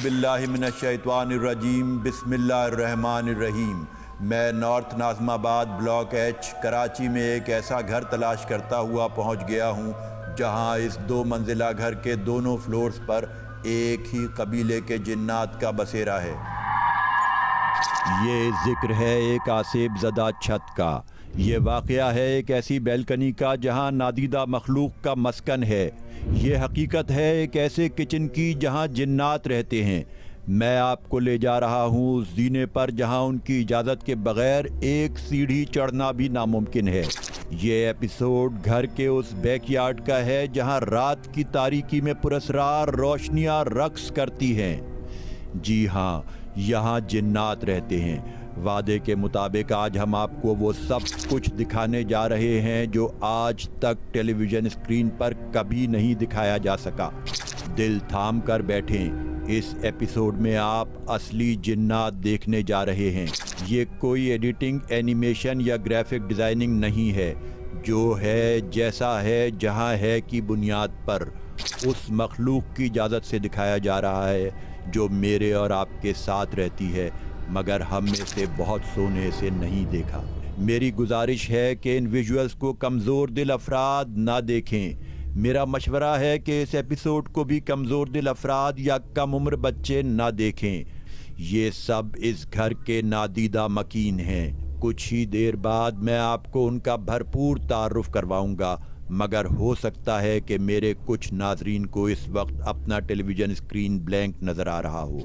باللہ من الشیطان الرجیم بسم اللہ الرحمن الرحیم۔ میں نارتھ ناظم آباد بلاک ایچ کراچی میں ایک ایسا گھر تلاش کرتا ہوا پہنچ گیا ہوں جہاں اس 2 منزلہ گھر کے دونوں فلورز پر ایک ہی قبیلے کے جنات کا بسیرا ہے۔ یہ ذکر ہے ایک آسیب زدہ چھت کا۔ یہ واقعہ ہے ایک ایسی بیلکنی کا جہاں نادیدہ مخلوق کا مسکن ہے۔ یہ حقیقت ہے ایک ایسے کچن کی جہاں جنات رہتے ہیں۔ میں آپ کو لے جا رہا ہوں اس زینے پر جہاں ان کی اجازت کے بغیر ایک سیڑھی چڑھنا بھی ناممکن ہے۔ یہ ایپیسوڈ گھر کے اس بیک یارڈ کا ہے جہاں رات کی تاریکی میں پراسرار روشنیاں رقص کرتی ہیں۔ جی ہاں، یہاں جنات رہتے ہیں۔ وعدے کے مطابق آج ہم آپ کو وہ سب کچھ دکھانے جا رہے ہیں جو آج تک ٹیلی ویژن اسکرین پر کبھی نہیں دکھایا جا سکا۔ دل تھام کر بیٹھیں، اس ایپیسوڈ میں آپ اصلی جنات دیکھنے جا رہے ہیں۔ یہ کوئی ایڈیٹنگ، اینیمیشن یا گرافک ڈیزائننگ نہیں ہے۔ جو ہے جیسا ہے جہاں ہے کی بنیاد پر اس مخلوق کی اجازت سے دکھایا جا رہا ہے جو میرے اور آپ کے ساتھ رہتی ہے، مگر ہم میں سے بہت سو نے اسے نہیں دیکھا۔ میری گزارش ہے کہ ان ویژولز کو کمزور دل افراد نہ دیکھیں۔ میرا مشورہ ہے کہ اس ایپیسوڈ کو بھی کمزور دل افراد یا کم عمر بچے نہ دیکھیں۔ یہ سب اس گھر کے نادیدہ مکین ہیں۔ کچھ ہی دیر بعد میں آپ کو ان کا بھرپور تعارف کرواؤں گا، مگر ہو سکتا ہے کہ میرے کچھ ناظرین کو اس وقت اپنا ٹیلی ویژن اسکرین بلینک نظر آ رہا ہو۔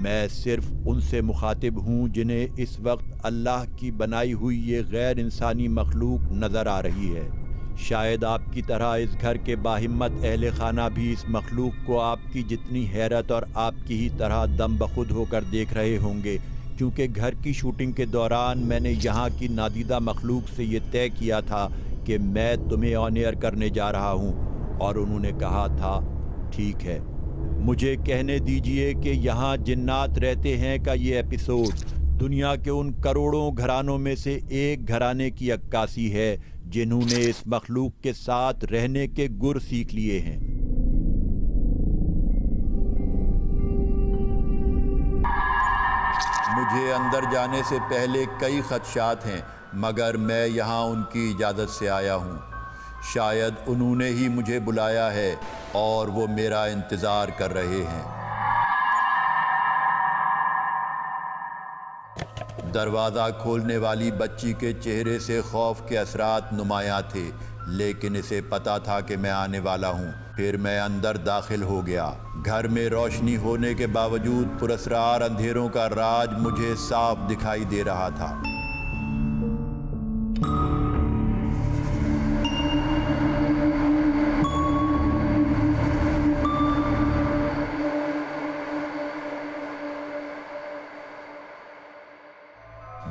میں صرف ان سے مخاطب ہوں جنہیں اس وقت اللہ کی بنائی ہوئی یہ غیر انسانی مخلوق نظر آ رہی ہے۔ شاید آپ کی طرح اس گھر کے باہمت اہل خانہ بھی اس مخلوق کو آپ کی جتنی حیرت اور آپ کی ہی طرح دم بخود ہو کر دیکھ رہے ہوں گے، کیونکہ گھر کی شوٹنگ کے دوران میں نے یہاں کی نادیدہ مخلوق سے یہ طے کیا تھا کہ میں تمہیں آن ایئر کرنے جا رہا ہوں، اور انہوں نے کہا تھا ٹھیک ہے۔ مجھے کہنے دیجئے کہ یہاں جنات رہتے ہیں کا یہ ایپیسوڈ دنیا کے ان کروڑوں گھرانوں میں سے ایک گھرانے کی عکاسی ہے جنہوں نے اس مخلوق کے ساتھ رہنے کے گر سیکھ لیے ہیں۔ مجھے اندر جانے سے پہلے کئی خدشات ہیں، مگر میں یہاں ان کی اجازت سے آیا ہوں۔ شاید انہوں نے ہی مجھے بلایا ہے اور وہ میرا انتظار کر رہے ہیں۔ دروازہ کھولنے والی بچی کے چہرے سے خوف کے اثرات نمایاں تھے، لیکن اسے پتا تھا کہ میں آنے والا ہوں۔ پھر میں اندر داخل ہو گیا۔ گھر میں روشنی ہونے کے باوجود پراسرار اندھیروں کا راج مجھے صاف دکھائی دے رہا تھا۔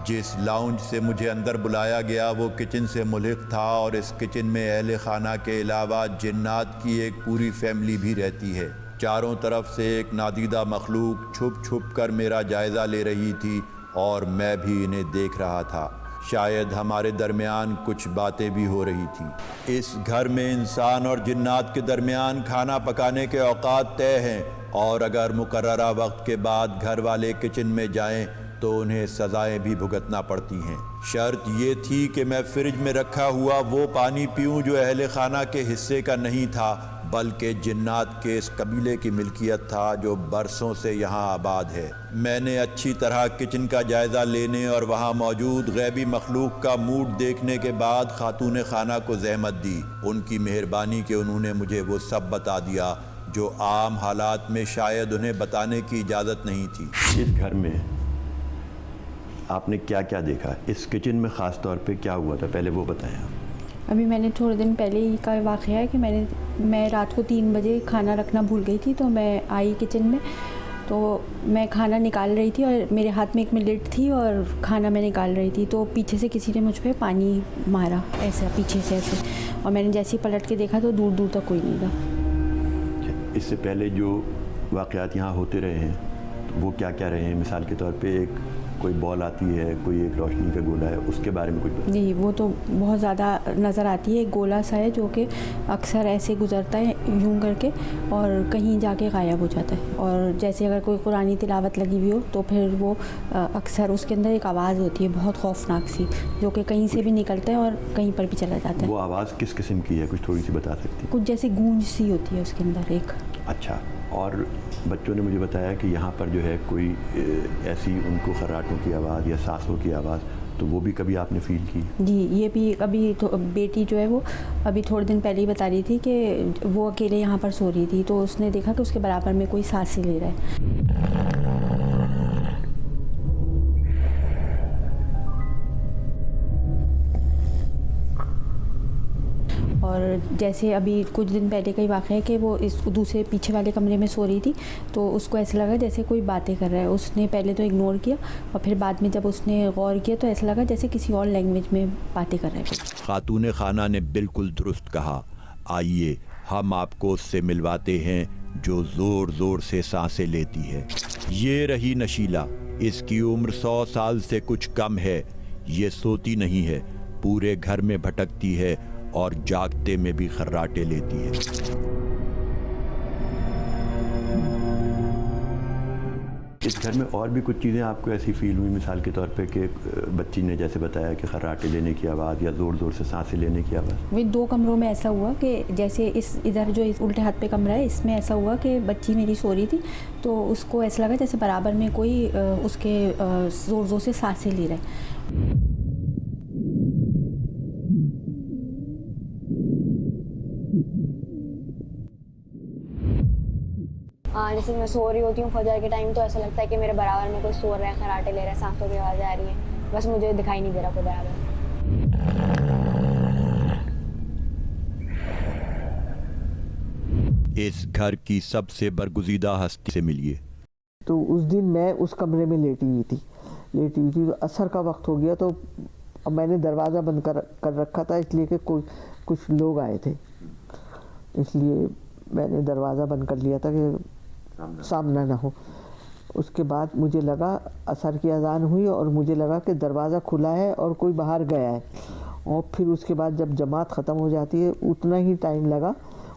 جس لاؤنج سے مجھے اندر بلایا گیا وہ کچن سے ملحق تھا، اور اس کچن میں اہل خانہ کے علاوہ جنات کی ایک پوری فیملی بھی رہتی ہے۔ چاروں طرف سے ایک نادیدہ مخلوق چھپ چھپ کر میرا جائزہ لے رہی تھی، اور میں بھی انہیں دیکھ رہا تھا۔ شاید ہمارے درمیان کچھ باتیں بھی ہو رہی تھیں۔ اس گھر میں انسان اور جنات کے درمیان کھانا پکانے کے اوقات طے ہیں، اور اگر مقررہ وقت کے بعد گھر والے کچن میں جائیں تو انہیں سزائیں بھی بھگتنا پڑتی ہیں۔ شرط یہ تھی کہ میں فریج میں رکھا ہوا وہ پانی پیوں جو اہل خانہ کے حصے کا نہیں تھا، بلکہ جنات کے اس قبیلے کی ملکیت تھا جو برسوں سے یہاں آباد ہے۔ میں نے اچھی طرح کچن کا جائزہ لینے اور وہاں موجود غیبی مخلوق کا موڈ دیکھنے کے بعد خاتون خانہ کو زحمت دی۔ ان کی مہربانی کہ انہوں نے مجھے وہ سب بتا دیا جو عام حالات میں شاید انہیں بتانے کی اجازت نہیں تھی۔ اس گھر میں آپ نے کیا کیا دیکھا؟ اس کچن میں خاص طور پہ کیا ہوا تھا، پہلے وہ بتائیں آپ۔ ابھی میں نے تھوڑے دن پہلے ہی کا واقعہ ہے کہ میں رات کو 3 بجے کھانا رکھنا بھول گئی تھی، تو میں آئی کچن میں، تو میں کھانا نکال رہی تھی اور میرے ہاتھ میں ایک ملٹ تھی اور کھانا میں نکال رہی تھی، تو پیچھے سے کسی نے مجھ پہ پانی مارا ایسا پیچھے سے ایسے، اور میں نے جیسے ہی پلٹ کے دیکھا تو دور دور تک کوئی نہیں تھا۔ اس سے پہلے جو واقعات یہاں ہوتے رہے ہیں وہ کیا کیا رہے ہیں؟ مثال کے طور پہ ایک کوئی بال آتی ہے, کوئی ایک روشنی کا گولا ہے, اس کے بارے میں کچھ بتائیں. جی وہ تو بہت زیادہ نظر آتی ہے, ایک گولا سا ہے جو کہ اکثر ایسے گزرتا ہے یوں کر کے اور کہیں جا کے غائب ہو جاتا ہے. اور جیسے اگر کوئی قرآنی تلاوت لگی ہوئی ہو تو پھر وہ اکثر اس کے اندر ایک آواز ہوتی ہے بہت خوفناک سی, جو کہ کہیں سے بھی نکلتا ہے اور کہیں پر بھی چلا جاتا ہے. وہ آواز کس قسم کی ہے, کچھ تھوڑی سی بتا سکتی ہیں؟ کچھ جیسے گونج سی ہوتی ہے اس کے اندر ایک. اچھا, اور بچوں نے مجھے بتایا کہ یہاں پر جو ہے کوئی ایسی ان کو خراٹوں کی آواز یا سانسوں کی آواز, تو وہ بھی کبھی آپ نے فیل کی؟ جی یہ بھی ابھی بیٹی جو ہے وہ ابھی تھوڑے دن پہلے ہی بتا رہی تھی کہ وہ اکیلے یہاں پر سو رہی تھی تو اس نے دیکھا کہ اس کے برابر میں کوئی سانسیں لے رہا ہے. اور جیسے ابھی کچھ دن پہلے کا ہی واقعہ ہے کہ وہ اس دوسرے پیچھے والے کمرے میں سو رہی تھی تو اس کو ایسا لگا جیسے کوئی باتیں کر رہا ہے. اس نے پہلے تو اگنور کیا اور پھر بعد میں جب اس نے غور کیا تو ایسا لگا جیسے کسی اور لینگویج میں باتیں کر رہا ہے. خاتون خانہ نے بالکل درست کہا. آئیے ہم آپ کو اس سے ملواتے ہیں جو زور زور سے سانسیں لیتی ہے. یہ رہی نشیلا, اس کی عمر 100 سال سے کچھ کم ہے. یہ سوتی نہیں ہے, پورے گھر میں بھٹکتی ہے اور جاگتے میں بھی خراٹے لیتی ہے. اس گھر میں اور بھی کچھ چیزیں آپ کو ایسی فیل ہوئی مثال کے طور پہ کہ بچی نے جیسے بتایا کہ خراٹے لینے کی آواز یا زور زور سے سانسیں لینے کی آواز؟ وہی 2 کمروں میں ایسا ہوا کہ جیسے ادھر جو الٹے ہاتھ پہ کمرہ ہے اس میں ایسا ہوا کہ بچی میری سو رہی تھی تو اس کو ایسا لگا جیسے برابر میں کوئی اس کے زور زور سے سانسیں لے رہا ہے. ہاں جیسے میں سو رہی ہوتی ہوں فجر کے ٹائم تو ایسا لگتا ہے کہ میرے برابر میں کوئی سو رہا ہے, خراٹے لے رہا ہے, سانسوں کی آواز آ رہی ہے, بس مجھے دکھائی نہیں دے رہا کوئی برابر. اس گھر کی سب سے برگزیدہ ہستی سے ملیے. تو اس دن میں اس کمرے میں لیٹی ہوئی تھی تو عصر کا وقت ہو گیا, تو اب میں نے دروازہ بند کر رکھا تھا اس لیے کہ کچھ لوگ آئے تھے, اس لیے میں نے دروازہ بند کر لیا تھا کہ سامنا نہ ہو. اس کے بعد مجھے لگا عصر کی اذان ہوئی اور مجھے لگا کہ دروازہ کھلا ہے اور کوئی باہر گیا ہے, اور پھر اس کے بعد جب جماعت ختم ہو جاتی ہے اتنا ہی ٹائم لگا.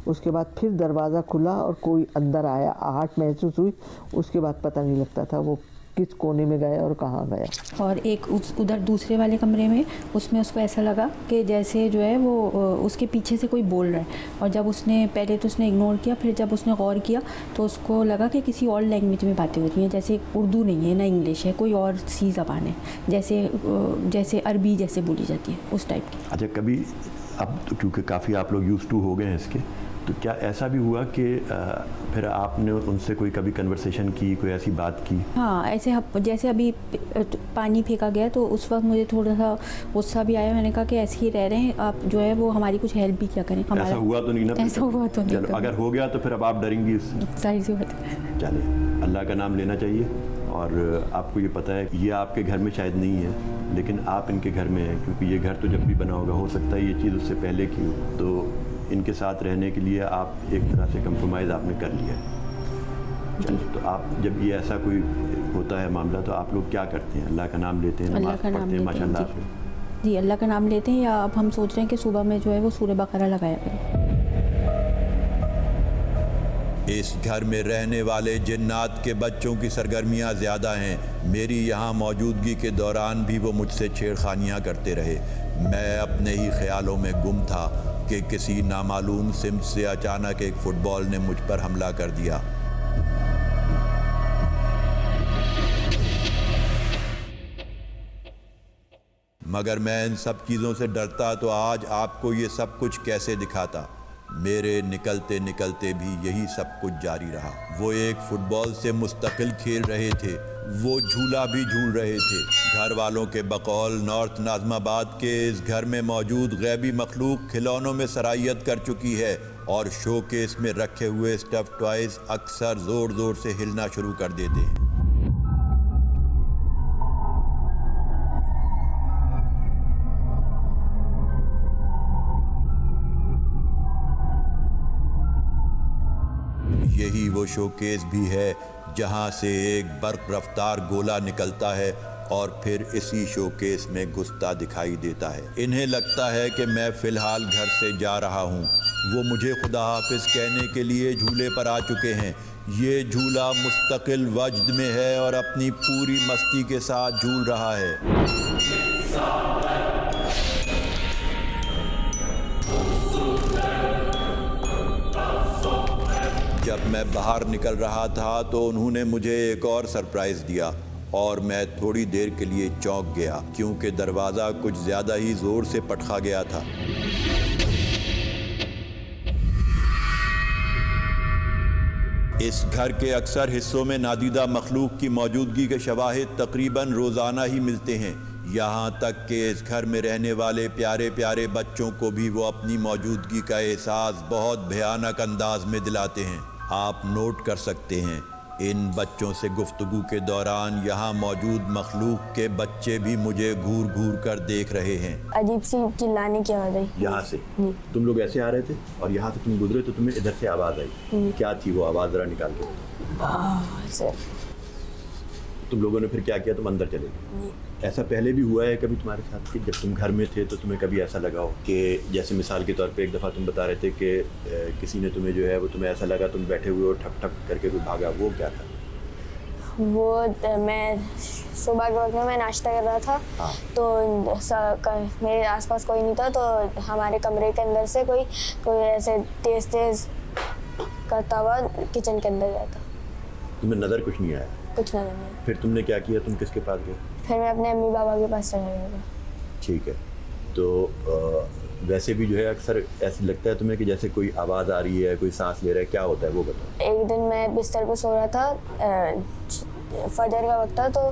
اس کے بعد پھر دروازہ کھلا اور کوئی اندر آیا, آہٹ محسوس ہوئی. اس کے بعد پتہ نہیں لگتا تھا وہ کس کونے میں گیا اور کہاں گیا. اور ایک ادھر دوسرے والے کمرے میں اس کو ایسا لگا کہ جیسے جو ہے وہ اس کے پیچھے سے کوئی بول رہا ہے, اور جب اس نے پہلے تو اس نے اگنور کیا, پھر جب اس نے غور کیا تو اس کو لگا کہ کسی اور لینگویج میں باتیں ہو رہی ہیں, جیسے اردو نہیں ہے نہ انگلش ہے, کوئی اور سی زبان ہے جیسے عربی جیسے بولی جاتی ہے اس ٹائپ کی. اچھا, کبھی اب تو کیونکہ کافی آپ لوگ یوز ٹو ہو گئے ہیں اس کے, تو کیا ایسا بھی ہوا کہ پھر آپ نے ان سے کوئی کبھی کنورسیشن کی, کوئی ایسی بات کی؟ ہاں ایسے جیسے ابھی پانی پھینکا گیا تو اس وقت مجھے تھوڑا سا غصہ بھی آیا. میں نے کہا کہ ایسے ہی رہ رہے ہیں آپ, جو ہے وہ ہماری کچھ ہیلپ بھی کیا کریں. ایسا ہوا تو نہیں نا؟ ایسا ہوا تو نہیں. اگر ہو گیا تو پھر اب آپ ڈریں گی اس سے؟ ظاہر سی بات ہے. چلیں, اللہ کا نام لینا چاہیے. اور آپ کو یہ پتہ ہے یہ آپ کے گھر میں شاید نہیں ہے, لیکن آپ ان کے گھر میں ہیں, کیونکہ یہ گھر تو جب بھی بنا ہوگا ہو سکتا ہے یہ چیز اس سے پہلے کی ہو, تو ان کے ساتھ رہنے کے لیے آپ ایک طرح سے کمپرومائز آپ نے کر لیا ہے. چلیے, تو آپ جب یہ ایسا کوئی ہوتا ہے معاملہ تو آپ لوگ کیا کرتے ہیں؟ اللہ کا نام لیتے ہیں, نماز پڑھتے ہیں؟ ماشاء اللہ. جی اللہ کا نام لیتے ہیں, یا اب ہم سوچ رہے ہیں کہ صبح میں جو ہے وہ سورہ بقرہ لگایا کریں. اس گھر میں رہنے والے جنات کے بچوں کی سرگرمیاں زیادہ ہیں. میری یہاں موجودگی کے دوران بھی وہ مجھ سے چھیڑخانیاں کرتے رہے. میں اپنے ہی خیالوں میں گم تھا کہ کسی نامعلوم سمت سے اچانک ایک فٹ بال نے مجھ پر حملہ کر دیا. مگر میں ان سب چیزوں سے ڈرتا تو آج آپ کو یہ سب کچھ کیسے دکھاتا. میرے نکلتے نکلتے بھی یہی سب کچھ جاری رہا. وہ ایک فٹ بال سے مستقل کھیل رہے تھے, وہ جھولا بھی جھول رہے تھے. گھر والوں کے بقول نارتھ ناظم آباد کے اس گھر میں موجود غیبی مخلوق کھلونوں میں سرایت کر چکی ہے, اور شو کیس میں رکھے ہوئے اسٹف ٹوائز اکثر زور زور سے ہلنا شروع کر دیتے ہیں. یہی وہ شو کیس بھی ہے جہاں سے ایک برق رفتار گولا نکلتا ہے اور پھر اسی شو کیس میں گھستا دکھائی دیتا ہے۔ انہیں لگتا ہے کہ میں فی الحال گھر سے جا رہا ہوں۔ وہ مجھے خدا حافظ کہنے کے لیے جھولے پر آ چکے ہیں۔ یہ جھولا مستقل وجد میں ہے اور اپنی پوری مستی کے ساتھ جھول رہا ہے۔ جب میں باہر نکل رہا تھا تو انہوں نے مجھے ایک اور سرپرائز دیا اور میں تھوڑی دیر کے لیے چونک گیا کیونکہ دروازہ کچھ زیادہ ہی زور سے پٹخا گیا تھا۔ اس گھر کے اکثر حصوں میں نادیدہ مخلوق کی موجودگی کے شواہد تقریباً روزانہ ہی ملتے ہیں، یہاں تک کہ اس گھر میں رہنے والے پیارے پیارے بچوں کو بھی وہ اپنی موجودگی کا احساس بہت بھیانک انداز میں دلاتے ہیں۔ آپ نوٹ کر سکتے ہیں ان بچوں سے گفتگو کے دوران یہاں موجود مخلوق کے بچے بھی مجھے گھور گھور کر دیکھ رہے ہیں۔ عجیب سی چلانے کی آواز آئی یہاں سے تم لوگ ایسے آ رہے تھے اور یہاں سے تم گزرے تو تمہیں ادھر سے آواز آئی، کیا تھی وہ آواز؟ ذرا نکال کے تم لوگوں نے پھر کیا کیا؟ تم اندر چلے گئے۔ ایسا پہلے بھی ہوا ہے کبھی تمہارے ساتھ کہ جب تم گھر میں تھے تو تمہیں کبھی ایسا لگا ہو کہ جیسے مثال کے طور پہ ایک دفعہ تم بتا رہے تھے کہ کسی نے تمہیں جو ہے وہ تمہیں ایسا لگا تم بیٹھے ہوئے ہو ٹھپ ٹھپ کر کے کوئی بھاگا، وہ کیا تھا؟ وہ میں صبح کے وقت میں ناشتہ کر رہا تھا تو میرے آس پاس کوئی نہیں تھا تو ہمارے کمرے کے اندر سے کوئی ایسے تیز تیز کرتا ہوا کچن کے اندر جاتا۔ تمہیں نظر کچھ نہیں آیا؟ کچھ نظر نہیں۔ پھر تم نے کیا کیا؟ تم کس کے پاس گئے؟ پھر میں اپنے امی بابا کے پاس چلا گیا۔ ٹھیک ہے، تو ویسے بھی جو ہے اکثر ایسے لگتا ہے تمہیں کہ جیسے کوئی آواز آ رہی ہے، کوئی سانس لے رہا ہے، کیا ہوتا ہے وہ بتاؤ۔ ایک دن میں بستر پہ سو رہا تھا، فجر کا وقت تھا، تو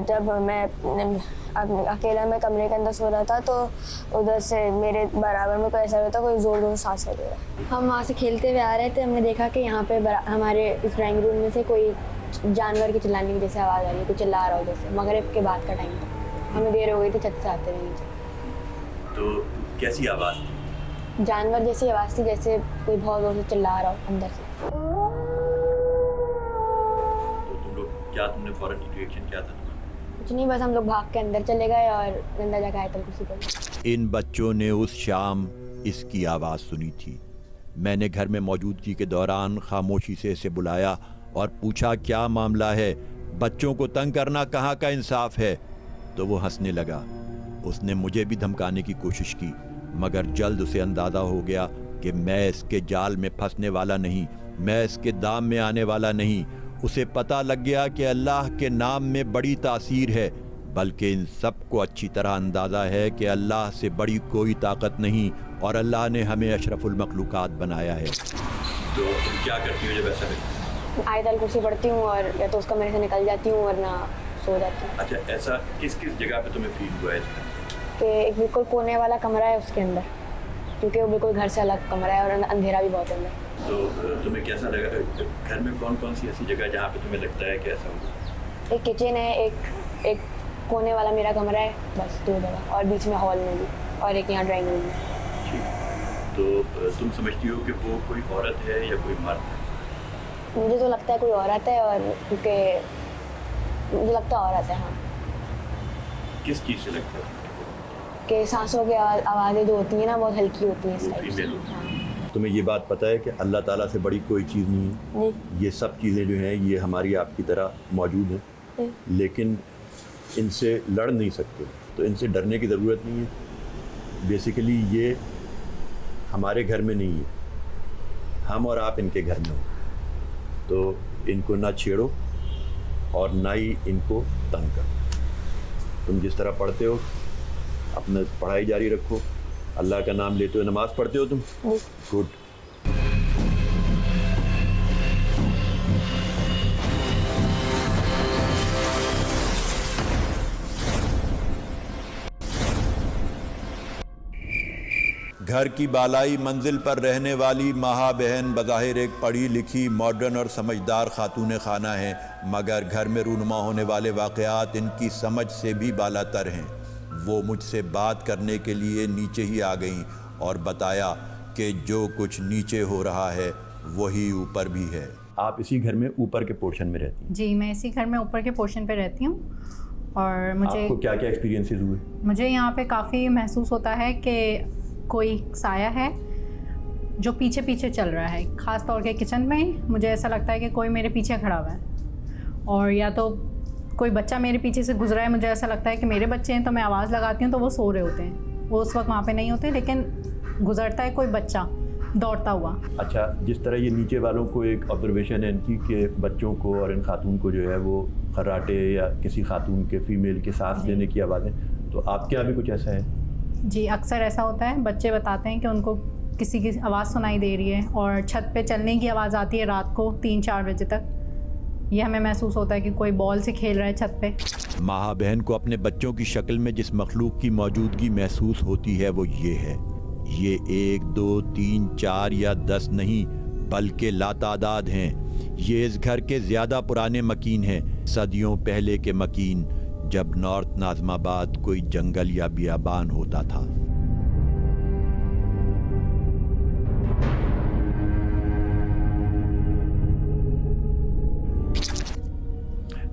جب میں اکیلا میں کمرے کے اندر سو رہا تھا تو ادھر سے میرے برابر میں کوئی ایسا ہوتا کوئی زور زور سانس لے رہا ہے۔ ہم وہاں سے کھیلتے ہوئے آ رہے تھے، ہم نے دیکھا کہ یہاں پہ ہمارے اس ڈرائنگ روم میں سے کوئی جانور کی چلانے کی جیسے آواز آ رہی ہے، کوئی چلا رہا ہو جیسے۔ مغرب کے بعد کا ٹائم تھا، ہمیں دیر ہو گئی تھی چھت سے آتے رہے نیچے۔ تو کیسی آواز تھی؟ جانور جیسی آواز تھی، جیسے کوئی بہت زور سے چلا رہا ہو اندر سے۔ تو تم لوگ کیا، تم نے فوراً ریئیکشن کیا تھا تمہارا؟ کچھ نہیں، بس ہم لوگ بھاگ کے اندر چلے گئے اور گندا جگہ آئے تل کرسی پر۔ ان بچوں نے اس شام اس کی آواز سنی تھی۔ میں نے گھر میں موجودگی کے دوران خاموشی سے اسے بلایا اور پوچھا کیا معاملہ ہے، بچوں کو تنگ کرنا کہاں کا انصاف ہے؟ تو وہ ہنسنے لگا۔ اس نے مجھے بھی دھمکانے کی کوشش کی، مگر جلد اسے اندازہ ہو گیا کہ میں اس کے جال میں پھنسنے والا نہیں، میں اس کے دام میں آنے والا نہیں۔ اسے پتہ لگ گیا کہ اللہ کے نام میں بڑی تاثیر ہے، بلکہ ان سب کو اچھی طرح اندازہ ہے کہ اللہ سے بڑی کوئی طاقت نہیں اور اللہ نے ہمیں اشرف المخلوقات بنایا ہے۔ تو تم کیا کرتی ہو جب ایسا لگتا ہے؟ آیت الکرسی پڑھتی ہوں اور یا تو اس کمرے سے نکل جاتی ہوں ورنہ سو جاتی ہوں۔ اچھا، ایسا کس جگہ پہ تمہیں فیل ہوا ہے اس کا؟ کہ ایک بالکل کونے والا کمرہ ہے اس کے اندر، کیونکہ وہ بالکل گھر سے الگ کمرہ ہے اور اندھیرا بھی بہت ہے۔ تو تمہیں کیسا لگا؟ گھر میں کون کون سی ایسی جگہ جہاں پہ تمہیں لگتا ہے کہ ایسا ہوگا؟ ایک کچن ہے، ایک کونے والا میرا کمرہ ہے، بس دو جگہ، اور بیچ میں ہال میں بھی، اور ایک یہاں ڈرائنگ روم میں۔ ٹھیک، تو تم سمجھتی ہو کہ وہ کوئی عورت ہے یا کوئی مرد ہے؟ مجھے تو لگتا ہے کوئی عورت ہے، اور کیونکہ مجھے لگتا ہے عورت ہے۔ ہاں، کس چیز سے لگتا ہے؟ کہ سانسوں کی آوازیں جو ہوتی ہیں نا بہت ہلکی ہوتی ہیں اس وہ ٹائپ سے۔ فیمیل ہوتی ہیں۔ ہاں تمہیں یہ بات پتہ ہے کہ اللہ تعالیٰ سے بڑی کوئی چیز نہیں ہے؟ جی یہ سب چیزیں جو ہیں یہ ہماری آپ کی طرح موجود ہیں، لیکن ان سے لڑ نہیں سکتے، تو ان سے ڈرنے کی ضرورت نہیں ہے۔ بیسیکلی یہ ہمارے گھر میں نہیں ہے، ہم اور آپ ان کے گھر میں ہوں، تو ان کو نہ چھیڑو اور نہ ہی ان کو تنگ کرو۔ تم جس طرح پڑھتے ہو اپنا پڑھائی جاری رکھو، اللہ کا نام لیتے ہوئے نماز پڑھتے ہو تم؟ گڈ۔ گھر کی بالائی منزل پر رہنے والی ماہا بہن بظاہر ایک پڑھی لکھی ماڈرن اور سمجھدار خاتون خانہ ہیں، مگر گھر میں رونما ہونے والے واقعات ان کی سمجھ سے بھی بالا تر ہیں۔ وہ مجھ سے بات کرنے کے لیے نیچے ہی آ گئیں اور بتایا کہ جو کچھ نیچے ہو رہا ہے وہی اوپر بھی ہے۔ آپ اسی گھر میں اوپر کے پورشن میں رہتی ہیں؟ جی، میں اسی گھر میں اوپر کے پورشن پہ رہتی ہوں، اور مجھے آپ کو کیا کیا ایکسپیرینسز ہوئے؟ مجھے یہاں پہ کافی محسوس ہوتا ہے کہ کوئی سایہ ہے جو پیچھے پیچھے چل رہا ہے. خاص طور کے کچن میں مجھے ایسا لگتا ہے کہ کوئی میرے پیچھے کھڑا ہوا ہے, اور یا تو کوئی بچہ میرے پیچھے سے گزرا ہے. مجھے ایسا لگتا ہے کہ میرے بچے ہیں تو میں آواز لگاتی ہوں تو وہ سو رہے ہوتے ہیں, وہ اس وقت وہاں پہ نہیں ہوتے, لیکن گزرتا ہے کوئی بچہ دوڑتا ہوا. اچھا, جس طرح یہ نیچے والوں کو ایک آبزرویشن ہے ان کی کہ بچوں کو اور ان خاتون کو جو ہے وہ خراٹے یا کسی خاتون کے فیمیل کے سانس لینے کی آوازیں, تو آپ کے یہاں بھی کچھ ایسا ہے؟ جی, اکثر ایسا ہوتا ہے. بچے بتاتے ہیں کہ ان کو کسی کی آواز سنائی دے رہی ہے, اور چھت پہ چلنے کی آواز آتی ہے رات کو 3-4 بجے تک. یہ ہمیں محسوس ہوتا ہے کہ کوئی بال سے کھیل رہا ہے چھت پہ. ماہا بہن کو اپنے بچوں کی شکل میں جس مخلوق کی موجودگی محسوس ہوتی ہے وہ یہ ہے. یہ 1 2 3 4 یا 10 نہیں بلکہ لاتعداد ہیں. یہ اس گھر کے زیادہ پرانے مکین ہیں, صدیوں پہلے کے مکین, جب نارتھ ناظم آباد کوئی جنگل یا بیابان ہوتا تھا.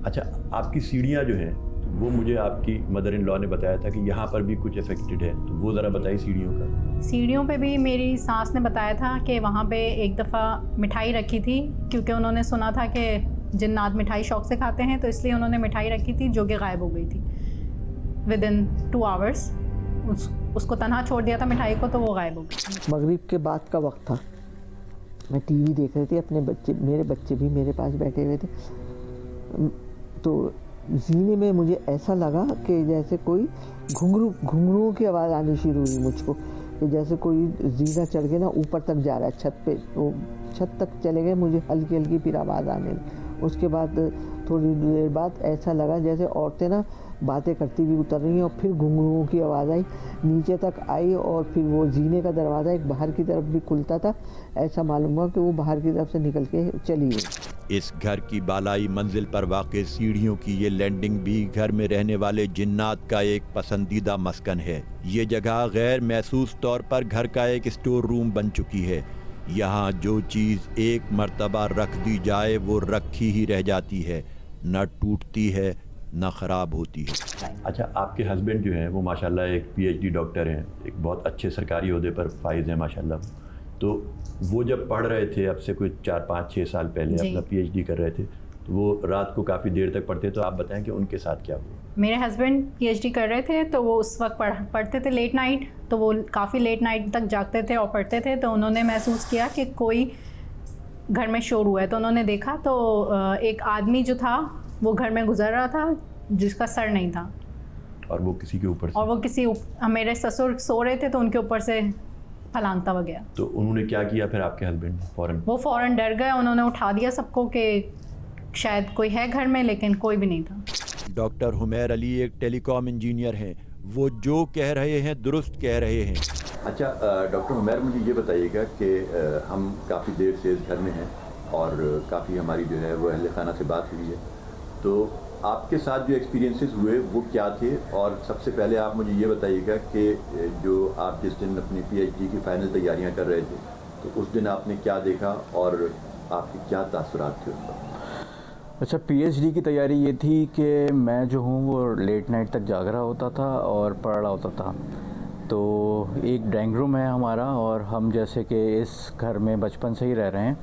اچھا, آپ کی سیڑھیاں جو ہیں وہ مجھے آپ کی مدر ان لا نے بتایا تھا کہ یہاں پر بھی کچھ افیکٹڈ ہے, تو وہ ذرا بتائیے سیڑھیوں کا. سیڑھیوں پہ بھی میری ساس نے بتایا تھا کہ وہاں پہ ایک دفعہ مٹھائی رکھی تھی, کیونکہ انہوں نے سنا تھا کہ جنات مٹھائی شوق سے کھاتے ہیں, تو اس لیے انہوں نے مٹھائی رکھی تھی جو کہ غائب ہو گئی تھی ودن 2 آورس. اس کو تنہا چھوڑ دیا تھا مٹھائی کو, تو وہ غائب ہو گئی. مغرب کے بعد کا وقت تھا, میں ٹی وی دیکھ رہی تھی, اپنے بچے میرے بچے بھی میرے پاس بیٹھے ہوئے تھے. تو زینے میں مجھے ایسا لگا کہ جیسے کوئی گھنگروں کی آواز آنی شروع ہوئی مجھ کو, کہ جیسے کوئی زینہ چڑھ کے نا اوپر تک جا رہا ہے چھت پہ. وہ چھت تک چلے گئے, مجھے ہلکی ہلکی پھر آواز آنے لگی. اس کے بعد تھوڑی دیر بعد ایسا لگا جیسے عورتیں نا باتیں کرتی ہوئی اتر رہی ہیں, اور پھر گھنگروں کی آواز آئی, نیچے تک آئی, اور پھر وہ زینے کا دروازہ ایک باہر کی طرف بھی کھلتا تھا. ایسا معلوم ہوا کہ وہ باہر کی طرف سے نکل کے چلی گئی. اس گھر کی بالائی منزل پر واقع سیڑھیوں کی یہ لینڈنگ بھی گھر میں رہنے والے جنات کا ایک پسندیدہ مسکن ہے. یہ جگہ غیر محسوس طور پر گھر کا ایک اسٹور روم بن چکی ہے. یہاں جو چیز ایک مرتبہ رکھ دی جائے وہ رکھی ہی رہ جاتی ہے, نہ ٹوٹتی ہے نہ خراب ہوتی ہے. اچھا, آپ کے ہسبینڈ جو ہیں وہ ماشاءاللہ ایک PhD ڈاکٹر ہیں, ایک بہت اچھے سرکاری عہدے پر فائز ہیں ماشاءاللہ. تو وہ جب پڑھ رہے تھے اب سے کوئی 4-5-6 سال پہلے اپنا PhD کر رہے تھے, تو وہ رات کو کافی دیر تک پڑھتے. تو آپ بتائیں کہ ان کے ساتھ کیا ہوا؟ میرے ہسبینڈ PhD کر رہے تھے, تو وہ اس وقت پڑھتے تھے لیٹ نائٹ, تو وہ کافی لیٹ نائٹ تک جاگتے تھے اور پڑھتے تھے. تو انہوں نے محسوس کیا کہ کوئی گھر میں شور ہوا ہے, تو انہوں نے دیکھا تو ایک آدمی جو تھا وہ گھر میں گزر رہا تھا جس کا سر نہیں تھا, اور وہ کسی کے اوپر سے, اور وہ میرے سسر سو رہے تھے تو ان کے اوپر سے پھلانگتا ہوا گیا. تو انہوں نے کیا کیا پھر آپ کے ہسبینڈ؟ وہ فوراً ڈر گئے, انہوں نے اٹھا دیا سب کو کہ شاید کوئی ہے گھر میں, لیکن کوئی بھی نہیں تھا. ڈاکٹر حمیر علی ایک ٹیلی کام انجینئر ہیں, وہ جو کہہ رہے ہیں درست کہہ رہے ہیں. اچھا ڈاکٹر حمیر, مجھے یہ بتائیے گا کہ ہم کافی دیر سے اس گھر میں ہیں اور کافی ہماری جو ہے وہ اہل خانہ سے بات ہوئی ہے, تو آپ کے ساتھ جو ایکسپیرینسز ہوئے وہ کیا تھے؟ اور سب سے پہلے آپ مجھے یہ بتائیے گا کہ جو آپ جس دن اپنی PhD کی فائنل تیاریاں کر رہے تھے تو اس دن آپ نے کیا دیکھا اور آپ کے کیا تاثرات تھے اس وقت؟ اچھا, PhD کی تیاری یہ تھی کہ میں جو ہوں وہ لیٹ نائٹ تک جاگ رہا ہوتا تھا اور پڑھ رہا ہوتا تھا. تو ایک ڈرائنگ روم ہے ہمارا, اور ہم جیسے کہ اس گھر میں بچپن سے ہی رہ رہے ہیں,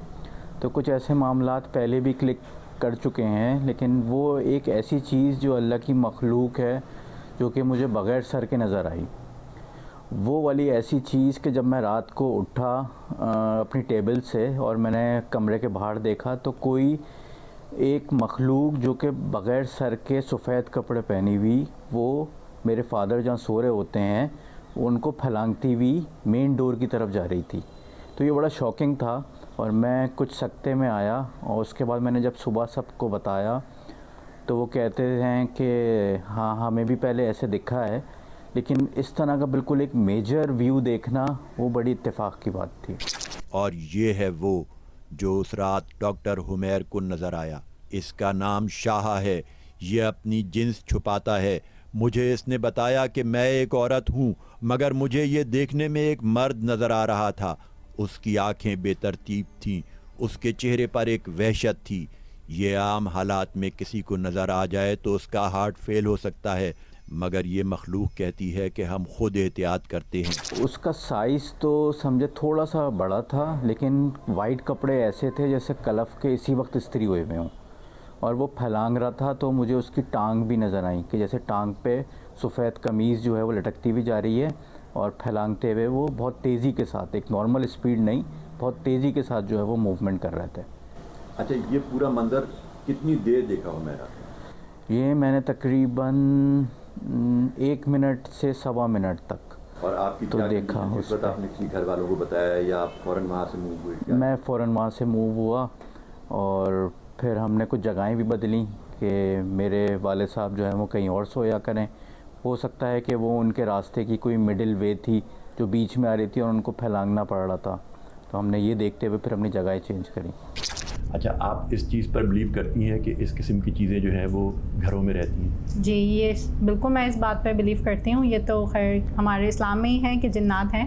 تو کچھ ایسے معاملات پہلے بھی کلک کر چکے ہیں, لیکن وہ ایک ایسی چیز جو اللہ کی مخلوق ہے جو کہ مجھے بغیر سر کے نظر آئی. وہ والی ایسی چیز کہ جب میں رات کو اٹھا اپنی ٹیبل سے اور میں نے کمرے کے باہر دیکھا, تو کوئی ایک مخلوق جو کہ بغیر سر کے سفید کپڑے پہنی ہوئی, وہ میرے فادر جہاں سو رہے ہوتے ہیں ان کو پھلانگتی ہوئی مین ڈور کی طرف جا رہی تھی. تو یہ بڑا شاکنگ تھا, اور میں کچھ سکتے میں آیا, اور اس کے بعد میں نے جب صبح سب کو بتایا تو وہ کہتے ہیں کہ ہاں ہمیں بھی پہلے ایسے دکھا ہے, لیکن اس طرح کا بالکل ایک میجر ویو دیکھنا وہ بڑی اتفاق کی بات تھی. اور یہ ہے وہ جو اس رات ڈاکٹر حمیر کو نظر آیا. اس کا نام شاہا ہے. یہ اپنی جنس چھپاتا ہے. مجھے اس نے بتایا کہ میں ایک عورت ہوں, مگر مجھے یہ دیکھنے میں ایک مرد نظر آ رہا تھا. اس کی آنکھیں بے ترتیب تھیں, اس کے چہرے پر ایک وحشت تھی. یہ عام حالات میں کسی کو نظر آ جائے تو اس کا ہارٹ فیل ہو سکتا ہے، مگر یہ مخلوق کہتی ہے کہ ہم خود احتیاط کرتے ہیں۔ اس کا سائز تو سمجھے تھوڑا سا بڑا تھا، لیکن وائٹ کپڑے ایسے تھے جیسے کلف کے اسی وقت استری ہوئے ہوئے ہوں، اور وہ پھیلانگ رہا تھا، تو مجھے اس کی ٹانگ بھی نظر آئی کہ جیسے ٹانگ پہ سفید قمیض جو ہے وہ لٹکتی بھی جا رہی ہے، اور پھیلانگتے ہوئے وہ بہت تیزی کے ساتھ، ایک نارمل اسپیڈ نہیں، بہت تیزی کے ساتھ جو ہے وہ موومنٹ کر رہے تھے۔ اچھا، یہ پورا منظر کتنی دیر دیکھا ہو میرا؟ یہ میں نے تقریباً 1 منٹ سے 1.25 منٹ تک اور آپ کی تو کیا دیکھا کنڈیشن؟ اس وقت آپ نے کسی گھر والوں کو بتایا یا آپ فوراً وہاں سے موو ہوئے؟ کیا؟ میں فوراً وہاں سے موو ہوا، اور پھر ہم نے کچھ جگہیں بھی بدلیں کہ میرے والد صاحب جو ہیں وہ کہیں اور سویا کریں، ہو سکتا ہے کہ وہ ان کے راستے کی کوئی مڈل وے تھی جو بیچ میں آ رہی تھی اور ان کو پھیلانگنا پڑ رہا تھا، تو ہم نے یہ دیکھتے ہوئے پھر اپنی جگہیں چینج کری۔ اچھا، آپ اس چیز پر بلیو کرتی ہیں کہ اس قسم کی چیزیں جو ہیں وہ گھروں میں رہتی ہیں؟ جی، یہ بالکل میں اس بات پہ بلیو کرتی ہوں۔ یہ تو خیر ہمارے اسلام میں ہی ہے کہ جنات ہیں،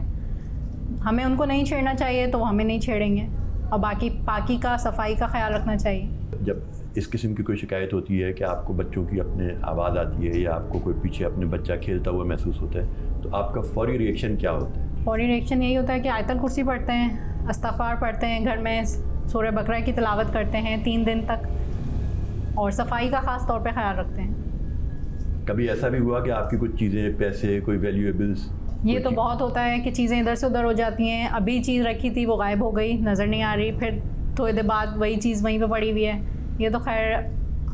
ہمیں ان کو نہیں چھیڑنا چاہیے تو وہ ہمیں نہیں چھیڑیں گے، اور باقی پاکی کا، صفائی کا خیال رکھنا چاہیے۔ جب اس قسم کی کوئی شکایت ہوتی ہے کہ آپ کو بچوں کی اپنے آواز آتی ہے یا آپ کو کوئی پیچھے اپنے بچہ کھیلتا ہوا محسوس ہوتا ہے، تو آپ کا فوری ری ایکشن کیا ہوتا ہے؟ فوری ری ایکشن یہی ہوتا ہے کہ آیت الکرسی پڑھتے ہیں، استغفار پڑھتے ہیں، گھر میں سورہ بقرہ کی تلاوت کرتے ہیں 3 دن تک، اور صفائی کا خاص طور پہ خیال رکھتے ہیں۔ کبھی ایسا بھی ہوا کہ آپ کی کچھ چیزیں، پیسے، کوئی ویلیویبلس؟ یہ تو بہت ہوتا ہے کہ چیزیں ادھر سے ادھر ہو جاتی ہیں، ابھی چیز رکھی تھی وہ غائب ہو گئی، نظر نہیں آ رہی، پھر تھوڑی دیر بعد وہی چیز وہیں پہ پڑی ہوئی ہے۔ یہ تو خیر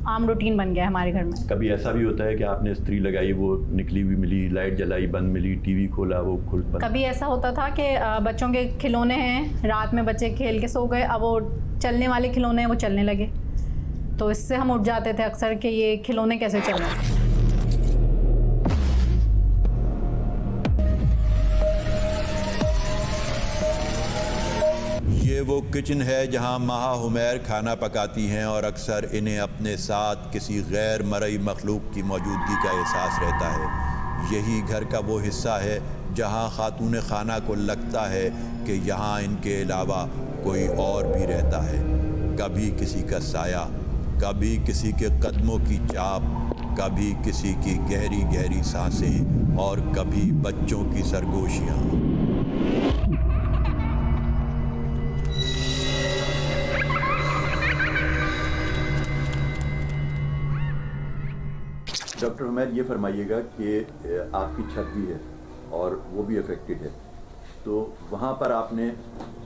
عام روٹین بن گیا ہے ہمارے گھر میں۔ کبھی ایسا بھی ہوتا ہے کہ آپ نے استری لگائی، وہ نکلی ہوئی ملی، لائٹ جلائی بند ملی، ٹی وی کھولا وہ بند؟ کبھی ایسا ہوتا تھا کہ بچوں کے کھلونے ہیں، رات میں بچے کھیل کے سو گئے، اب وہ چلنے والے کھلونے ہیں وہ چلنے لگے، تو اس سے ہم اٹھ جاتے تھے اکثر کہ یہ کھلونے کیسے چل رہے ہیں۔ یہ وہ کچن ہے جہاں ماہا حمیر کھانا پکاتی ہیں، اور اکثر انہیں اپنے ساتھ کسی غیر مرئی مخلوق کی موجودگی کا احساس رہتا ہے۔ یہی گھر کا وہ حصہ ہے جہاں خاتون خانہ کو لگتا ہے کہ یہاں ان کے علاوہ کوئی اور بھی رہتا ہے۔ کبھی کسی کا سایہ، کبھی کسی کے قدموں کی چاپ، کبھی کسی کی گہری گہری سانسیں، اور کبھی بچوں کی سرگوشیاں۔ ڈاکٹر حمید، یہ فرمائیے گا کہ آپ کی چھت بھی ہے اور وہ بھی افیکٹڈ ہے، تو وہاں پر آپ نے،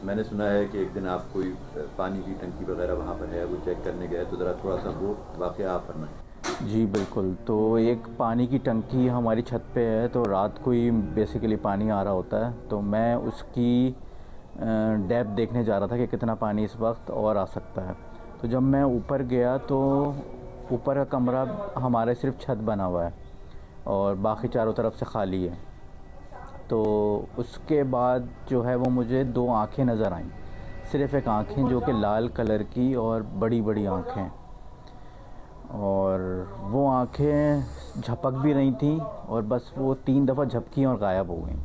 میں نے سنا ہے کہ ایک دن آپ کوئی پانی کی ٹنکی وغیرہ وہاں پر ہے وہ چیک کرنے گئے، تو ذرا تھوڑا سا وہ واقعہ آپ فرمائیں۔ جی بالکل، تو ایک پانی کی ٹنکی ہماری چھت پہ ہے، تو رات کو ہی بیسیکلی پانی آ رہا ہوتا ہے، تو میں اس کی ڈیپتھ دیکھنے جا رہا تھا کہ کتنا پانی اس وقت اور آ سکتا ہے۔ تو جب میں اوپر گیا تو اوپر کا کمرہ ہمارے صرف چھت بنا ہوا ہے اور باقی چاروں طرف سے خالی ہے۔ تو اس کے بعد جو ہے وہ مجھے 2 آنکھیں نظر آئیں، صرف ایک آنکھیں جو کہ لال کلر کی اور بڑی بڑی آنکھیں، اور وہ آنکھیں جھپک بھی رہی تھیں، اور بس وہ 3 دفعہ جھپکیں اور غائب ہو گئیں۔